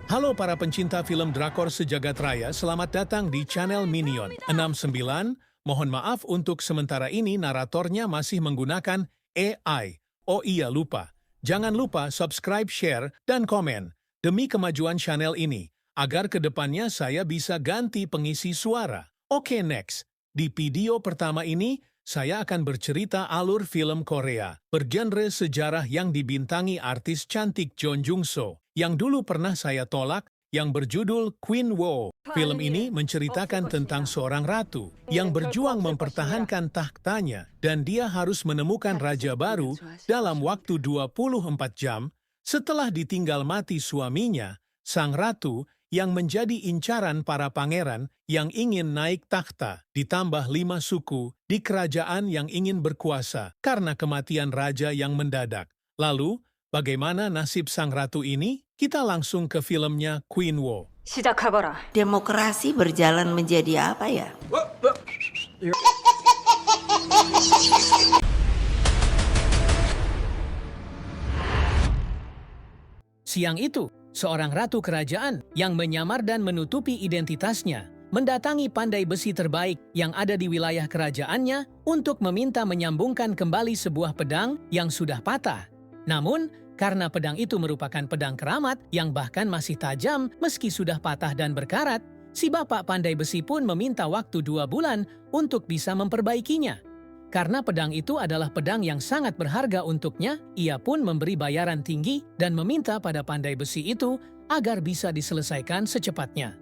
Halo para pencinta film drakor sejagat raya, selamat datang di channel Minion 69. Mohon maaf untuk sementara ini naratornya masih menggunakan AI. Oh iya lupa, jangan lupa subscribe, share, dan komen demi kemajuan channel ini, agar kedepannya saya bisa ganti pengisi suara. Oke, next. Di video pertama ini, saya akan bercerita alur film Korea bergenre sejarah yang dibintangi artis cantik Jeon Jung-soo yang dulu pernah saya tolak, yang berjudul Queen Wo. Film ini menceritakan tentang seorang ratu yang berjuang mempertahankan tahtanya dan dia harus menemukan raja baru dalam waktu 24 jam setelah ditinggal mati suaminya, sang ratu yang menjadi incaran para pangeran yang ingin naik takhta, ditambah 5 suku di kerajaan yang ingin berkuasa karena kematian raja yang mendadak. Lalu, bagaimana nasib sang ratu ini? Kita langsung ke filmnya Queen Wo. 시작해봐라. Demokrasi berjalan menjadi apa ya? Siang itu, seorang ratu kerajaan yang menyamar dan menutupi identitasnya mendatangi pandai besi terbaik yang ada di wilayah kerajaannya untuk meminta menyambungkan kembali sebuah pedang yang sudah patah. Namun, karena pedang itu merupakan pedang keramat yang bahkan masih tajam meski sudah patah dan berkarat, si bapak pandai besi pun meminta waktu 2 bulan untuk bisa memperbaikinya. Karena pedang itu adalah pedang yang sangat berharga untuknya, ia pun memberi bayaran tinggi dan meminta pada pandai besi itu agar bisa diselesaikan secepatnya.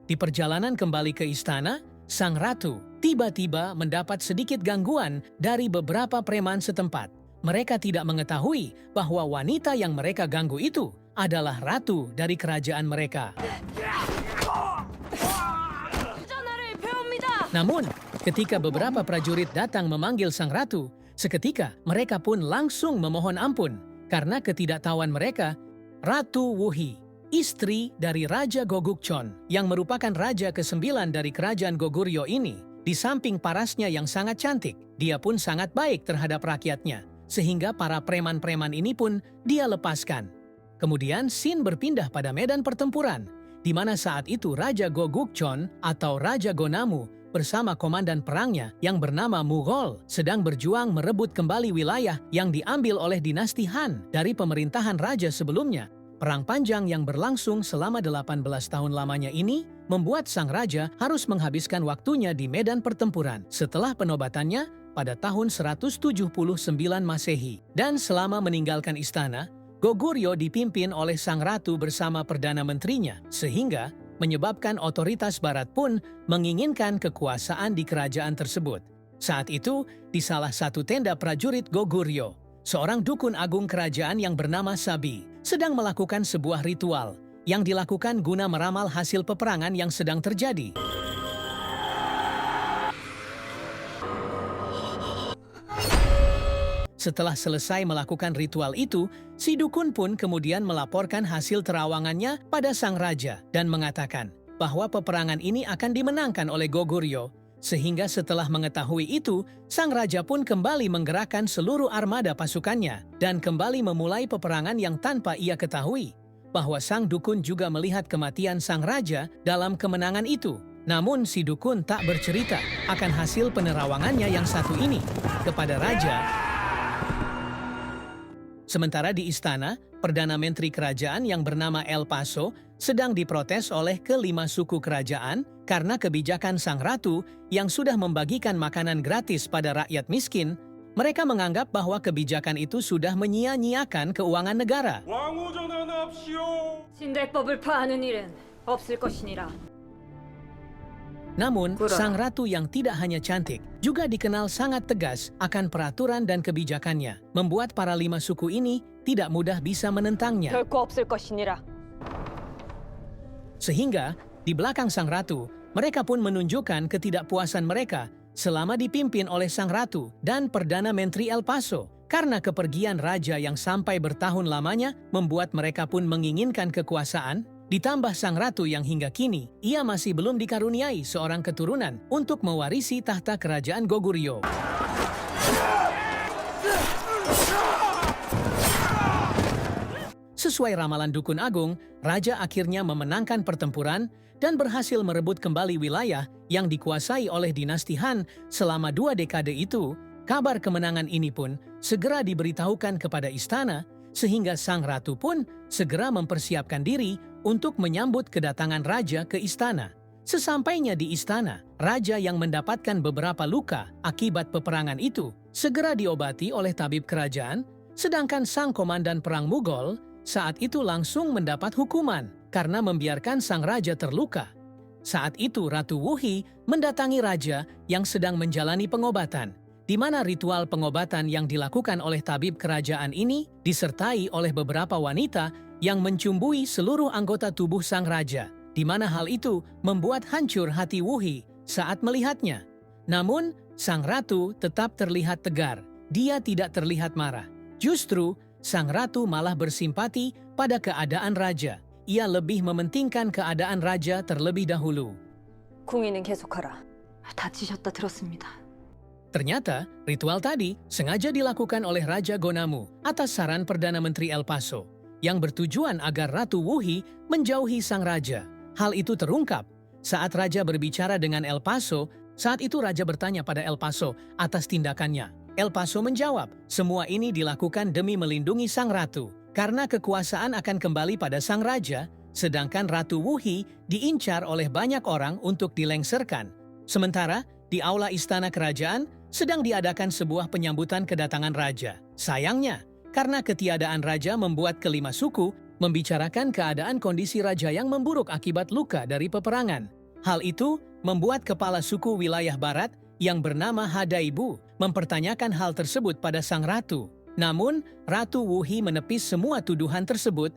Di perjalanan kembali ke istana, sang ratu tiba-tiba mendapat sedikit gangguan dari beberapa preman setempat. Mereka tidak mengetahui bahwa wanita yang mereka ganggu itu adalah ratu dari kerajaan mereka. Namun, ketika beberapa prajurit datang memanggil sang ratu, seketika mereka pun langsung memohon ampun karena ketidaktahuan mereka. Ratu Wuhi, istri dari Raja Gogukcheon yang merupakan raja ke-9 dari kerajaan Goguryeo ini, di samping parasnya yang sangat cantik, dia pun sangat baik terhadap rakyatnya, sehingga para preman-preman ini pun dia lepaskan. Kemudian scene berpindah pada medan pertempuran, di mana saat itu Raja Gogukcheon atau Raja Gonamu bersama komandan perangnya yang bernama Mughal sedang berjuang merebut kembali wilayah yang diambil oleh dinasti Han dari pemerintahan raja sebelumnya. Perang panjang yang berlangsung selama 18 tahun lamanya ini membuat sang raja harus menghabiskan waktunya di medan pertempuran setelah penobatannya pada tahun 179 Masehi. Dan selama meninggalkan istana, Goguryeo dipimpin oleh sang ratu bersama Perdana Menterinya, sehingga menyebabkan otoritas barat pun menginginkan kekuasaan di kerajaan tersebut. Saat itu, di salah satu tenda prajurit Goguryeo, seorang dukun agung kerajaan yang bernama Sabi sedang melakukan sebuah ritual yang dilakukan guna meramal hasil peperangan yang sedang terjadi. Setelah selesai melakukan ritual itu, si dukun pun kemudian melaporkan hasil terawangannya pada sang raja dan mengatakan bahwa peperangan ini akan dimenangkan oleh Goguryeo. Sehingga setelah mengetahui itu, sang raja pun kembali menggerakkan seluruh armada pasukannya dan kembali memulai peperangan yang tanpa ia ketahui bahwa sang dukun juga melihat kematian sang raja dalam kemenangan itu. Namun si dukun tak bercerita akan hasil penerawangannya yang satu ini kepada raja. Sementara di istana, Perdana Menteri Kerajaan yang bernama El Paso sedang diprotes oleh ke-5 suku kerajaan karena kebijakan sang ratu yang sudah membagikan makanan gratis pada rakyat miskin. Mereka menganggap bahwa kebijakan itu sudah menyia-nyiakan keuangan negara. 신대법을 파하는 일은 없을 것이니라. Namun, sang ratu yang tidak hanya cantik, juga dikenal sangat tegas akan peraturan dan kebijakannya, membuat para 5 suku ini tidak mudah bisa menentangnya. 결코 없을 것이니라. Sehingga, di belakang sang ratu, mereka pun menunjukkan ketidakpuasan mereka selama dipimpin oleh sang ratu dan Perdana Menteri El Paso. Karena kepergian raja yang sampai bertahun lamanya membuat mereka pun menginginkan kekuasaan, ditambah sang ratu yang hingga kini ia masih belum dikaruniai seorang keturunan untuk mewarisi tahta kerajaan Goguryeo. Sesuai ramalan Dukun Agung, raja akhirnya memenangkan pertempuran dan berhasil merebut kembali wilayah yang dikuasai oleh dinasti Han selama 2 dekade itu. Kabar kemenangan ini pun segera diberitahukan kepada istana, sehingga sang ratu pun segera mempersiapkan diri untuk menyambut kedatangan raja ke istana. Sesampainya di istana, raja yang mendapatkan beberapa luka akibat peperangan itu segera diobati oleh tabib kerajaan, sedangkan sang komandan perang Mughal saat itu langsung mendapat hukuman karena membiarkan sang raja terluka. Saat itu Ratu Wuhi mendatangi raja yang sedang menjalani pengobatan, di mana ritual pengobatan yang dilakukan oleh tabib kerajaan ini disertai oleh beberapa wanita yang mencumbui seluruh anggota tubuh sang raja, di mana hal itu membuat hancur hati Wuhi saat melihatnya. Namun, sang ratu tetap terlihat tegar. Dia tidak terlihat marah. Justru, sang ratu malah bersimpati pada keadaan raja. Ia lebih mementingkan keadaan raja terlebih dahulu. 궁위는 계속하라. 다치셨다 들었습니다. Ternyata, ritual tadi sengaja dilakukan oleh Raja Gonamu atas saran Perdana Menteri El Paso, yang bertujuan agar Ratu Wuhi menjauhi sang raja. Hal itu terungkap saat raja berbicara dengan El Paso. Saat itu raja bertanya pada El Paso atas tindakannya. El Paso menjawab, semua ini dilakukan demi melindungi sang ratu, karena kekuasaan akan kembali pada sang raja, sedangkan Ratu Wuhi diincar oleh banyak orang untuk dilengserkan. Sementara, di aula istana kerajaan sedang diadakan sebuah penyambutan kedatangan raja. Sayangnya, karena ketiadaan raja membuat kelima suku membicarakan keadaan kondisi raja yang memburuk akibat luka dari peperangan. Hal itu membuat kepala suku wilayah barat yang bernama Hadaibu mempertanyakan hal tersebut pada sang ratu. Namun, Ratu Wuhi menepis semua tuduhan tersebut.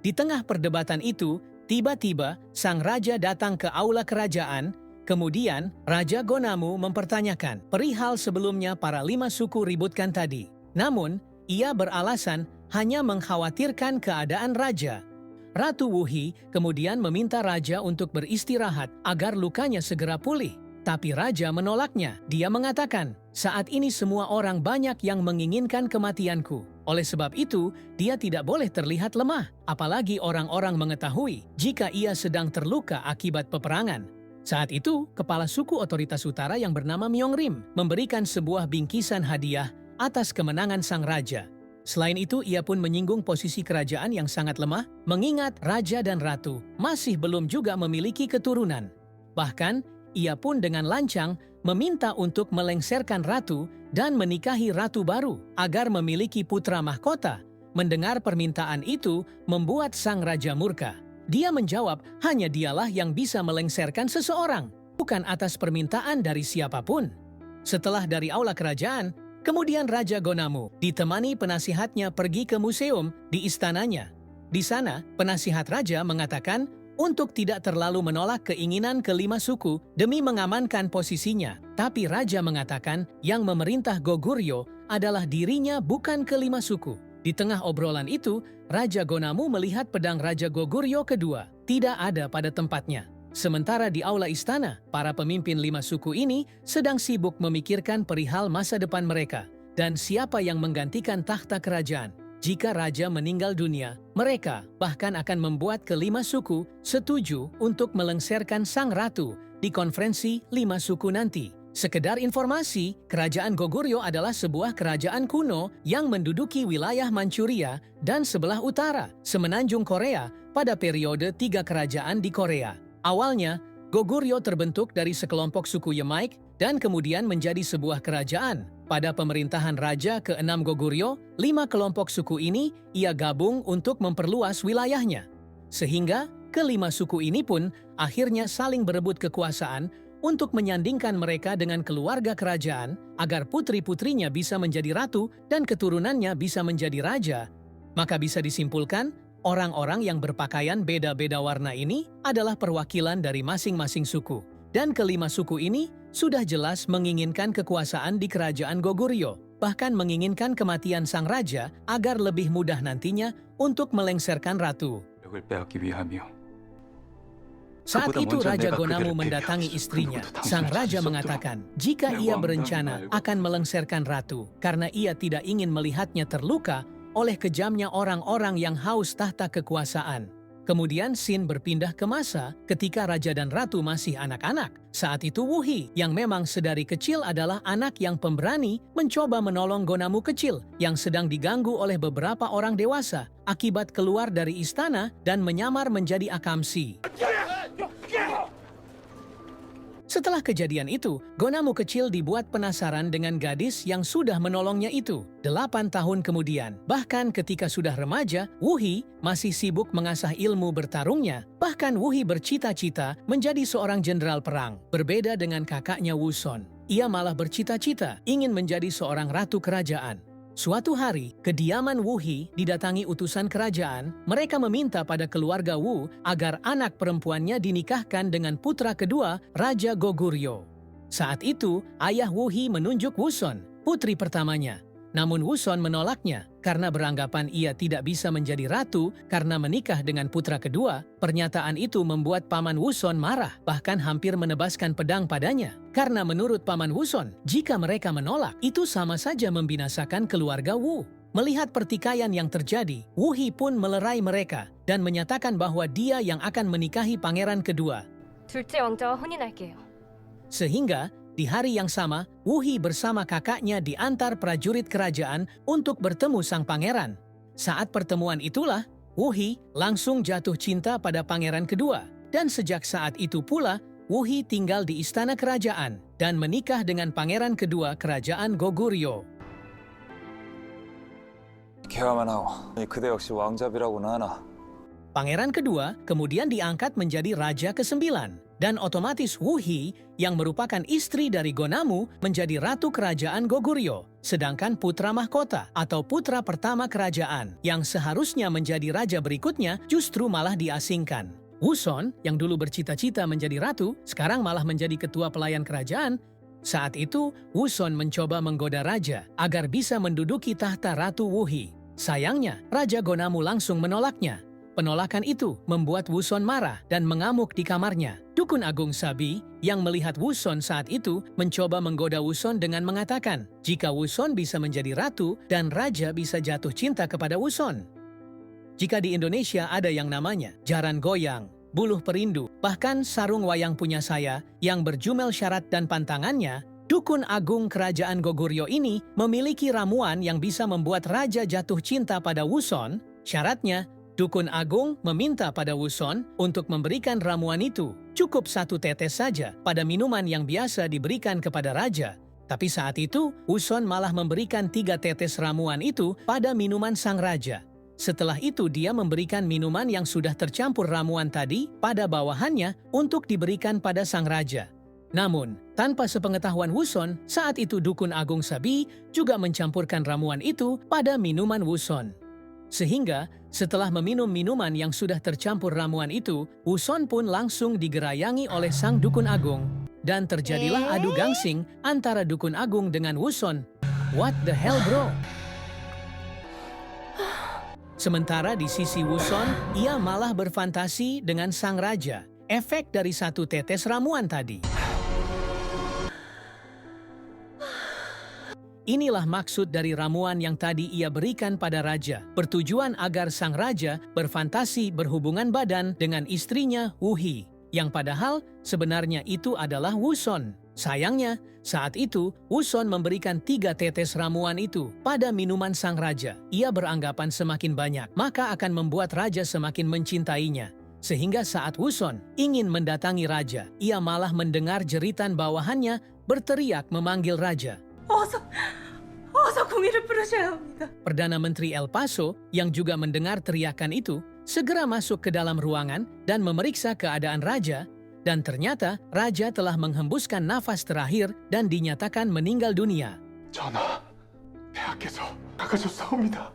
Di tengah perdebatan itu, tiba-tiba sang raja datang ke aula kerajaan. Kemudian, Raja Gonamu mempertanyakan perihal sebelumnya para 5 suku ributkan tadi. Namun, ia beralasan hanya mengkhawatirkan keadaan raja. Ratu Wuhi kemudian meminta raja untuk beristirahat agar lukanya segera pulih. Tapi raja menolaknya. Dia mengatakan, saat ini semua orang banyak yang menginginkan kematianku. Oleh sebab itu, dia tidak boleh terlihat lemah. Apalagi orang-orang mengetahui jika ia sedang terluka akibat peperangan. Saat itu, kepala suku otoritas utara yang bernama Myongrim memberikan sebuah bingkisan hadiah atas kemenangan sang raja. Selain itu, ia pun menyinggung posisi kerajaan yang sangat lemah, mengingat raja dan ratu masih belum juga memiliki keturunan. Bahkan, ia pun dengan lancang meminta untuk melengserkan ratu dan menikahi ratu baru agar memiliki putra mahkota. Mendengar permintaan itu membuat sang raja murka. Dia menjawab hanya dialah yang bisa melengserkan seseorang, bukan atas permintaan dari siapapun. Setelah dari aula kerajaan, kemudian Raja Gonamu ditemani penasihatnya pergi ke museum di istananya. Di sana, penasihat raja mengatakan untuk tidak terlalu menolak keinginan kelima suku demi mengamankan posisinya. Tapi raja mengatakan yang memerintah Goguryeo adalah dirinya, bukan kelima suku. Di tengah obrolan itu, Raja Gonamu melihat pedang Raja Goguryeo kedua tidak ada pada tempatnya. Sementara di aula istana, para pemimpin 5 suku ini sedang sibuk memikirkan perihal masa depan mereka dan siapa yang menggantikan tahta kerajaan. Jika raja meninggal dunia, mereka bahkan akan membuat kelima suku setuju untuk melengserkan sang ratu di konferensi 5 suku nanti. Sekedar informasi, kerajaan Goguryeo adalah sebuah kerajaan kuno yang menduduki wilayah Manchuria dan sebelah utara semenanjung Korea pada periode 3 kerajaan di Korea. Awalnya, Goguryeo terbentuk dari sekelompok suku Yemaik dan kemudian menjadi sebuah kerajaan. Pada pemerintahan Raja ke-6 Goguryeo, 5 kelompok suku ini ia gabung untuk memperluas wilayahnya. Sehingga, kelima suku ini pun akhirnya saling berebut kekuasaan untuk menyandingkan mereka dengan keluarga kerajaan agar putri-putrinya bisa menjadi ratu dan keturunannya bisa menjadi raja. Maka bisa disimpulkan, orang-orang yang berpakaian beda-beda warna ini adalah perwakilan dari masing-masing suku. Dan kelima suku ini sudah jelas menginginkan kekuasaan di kerajaan Goguryeo, bahkan menginginkan kematian sang raja agar lebih mudah nantinya untuk melengserkan ratu. Saat itu Raja Gonamu mendatangi istrinya. Sang raja mengatakan, jika ia berencana akan melengsarkan ratu karena ia tidak ingin melihatnya terluka oleh kejamnya orang-orang yang haus tahta kekuasaan. Kemudian scene berpindah ke masa ketika raja dan ratu masih anak-anak. Saat itu Wuhi, yang memang sedari kecil adalah anak yang pemberani, mencoba menolong Gonamu kecil yang sedang diganggu oleh beberapa orang dewasa akibat keluar dari istana dan menyamar menjadi Akamsi. Setelah kejadian itu, Gonamu kecil dibuat penasaran dengan gadis yang sudah menolongnya itu. 8 tahun kemudian, bahkan ketika sudah remaja, Wuhi masih sibuk mengasah ilmu bertarungnya. Bahkan Wuhi bercita-cita menjadi seorang jenderal perang. Berbeda dengan kakaknya Wuson, ia malah bercita-cita ingin menjadi seorang ratu kerajaan. Suatu hari, kediaman Wuhi didatangi utusan kerajaan. Mereka meminta pada keluarga Wu agar anak perempuannya dinikahkan dengan putra kedua, Raja Goguryeo. Saat itu, ayah Wuhi menunjuk Wuson, putri pertamanya. Namun Wuson menolaknya karena beranggapan ia tidak bisa menjadi ratu karena menikah dengan putra kedua. Pernyataan itu membuat paman Wuson marah, bahkan hampir menebaskan pedang padanya. Karena menurut paman Wuson, jika mereka menolak, itu sama saja membinasakan keluarga Wu. Melihat pertikaian yang terjadi, Wuhi pun melerai mereka dan menyatakan bahwa dia yang akan menikahi pangeran kedua. 둘째 왕자와 혼인할게요. Sehingga di hari yang sama, Wuhi bersama kakaknya diantar prajurit kerajaan untuk bertemu sang pangeran. Saat pertemuan itulah, Wuhi langsung jatuh cinta pada pangeran kedua. Dan sejak saat itu pula, Wuhi tinggal di istana kerajaan dan menikah dengan pangeran kedua kerajaan Goguryeo. 개화만 하고 그대 역시 왕잡이라고나 하나. Pangeran kedua kemudian diangkat menjadi raja ke-9 dan otomatis Wuhi yang merupakan istri dari Gonamu menjadi ratu kerajaan Goguryeo, sedangkan putra mahkota atau putra pertama kerajaan yang seharusnya menjadi raja berikutnya justru malah diasingkan. Wuson yang dulu bercita-cita menjadi ratu sekarang malah menjadi ketua pelayan kerajaan. Saat itu Wuson mencoba menggoda raja agar bisa menduduki tahta Ratu Wuhi. Sayangnya Raja Gonamu langsung menolaknya. Penolakan itu membuat Wuson marah dan mengamuk di kamarnya. Dukun Agung Sabi yang melihat Wuson saat itu mencoba menggoda Wuson dengan mengatakan jika Wuson bisa menjadi ratu dan raja bisa jatuh cinta kepada Wuson. Jika di Indonesia ada yang namanya jaran goyang, buluh perindu, bahkan sarung wayang punya saya yang berjumel syarat dan pantangannya, Dukun Agung Kerajaan Goguryeo ini memiliki ramuan yang bisa membuat raja jatuh cinta pada Wuson. Syaratnya, Dukun Agung meminta pada Wuson untuk memberikan ramuan itu cukup 1 tetes saja pada minuman yang biasa diberikan kepada raja. Tapi saat itu, Wuson malah memberikan 3 tetes ramuan itu pada minuman sang raja. Setelah itu dia memberikan minuman yang sudah tercampur ramuan tadi pada bawahannya untuk diberikan pada sang raja. Namun, tanpa sepengetahuan Wuson, saat itu Dukun Agung Sabi juga mencampurkan ramuan itu pada minuman Wuson. Sehingga, setelah meminum minuman yang sudah tercampur ramuan itu, Wuson pun langsung digerayangi oleh sang Dukun Agung. Dan terjadilah adu gangsing antara Dukun Agung dengan Wuson. What the hell, bro? Sementara di sisi Wuson, ia malah berfantasi dengan sang raja. Efek dari 1 tetes ramuan tadi. Inilah maksud dari ramuan yang tadi ia berikan pada raja, bertujuan agar sang raja berfantasi berhubungan badan dengan istrinya Wuhi, yang padahal sebenarnya itu adalah Wuson. Sayangnya, saat itu Wuson memberikan 3 tetes ramuan itu pada minuman sang raja. Ia beranggapan semakin banyak, maka akan membuat raja semakin mencintainya. Sehingga saat Wuson ingin mendatangi raja, ia malah mendengar jeritan bawahannya berteriak memanggil raja. 어서 궁이를 부르셔야 합니다. Perdana Menteri El Paso yang juga mendengar teriakan itu segera masuk ke dalam ruangan dan memeriksa keadaan raja, dan ternyata raja telah menghembuskan nafas terakhir dan dinyatakan meninggal dunia. 전하, 폐하께서 나가셨사옵니다.